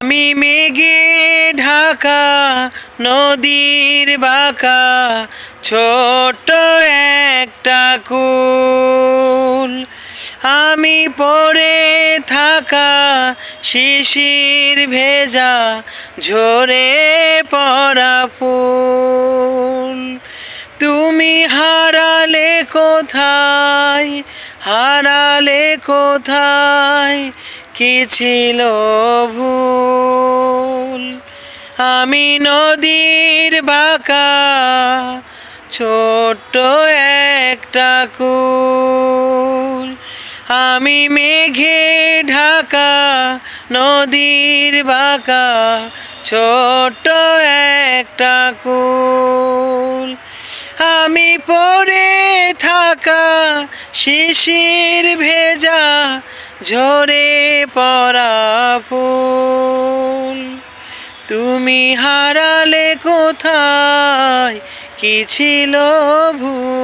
আমি মেঘে ঢাকা নদীর বাঁকা ছোট্ট একটা কুল। আমি পড়ে থাকা শিশির ভেজা ঝরে পড়া ফুল। তুমি হারালে কোথায়, হারালে কোথায়, কি ছিল ভুল। আমি নদীর বাঁকা ছোট্ট একটা কুল। আমি মেঘে ঢাকা নদীর বাঁকা ছোট্ট একটা কুল। আমি পড়ে থাকা শিশির ভেজা ঝরে পড়া ফুল। তুমি হারালে কোথায়, কি ছিল ভুল।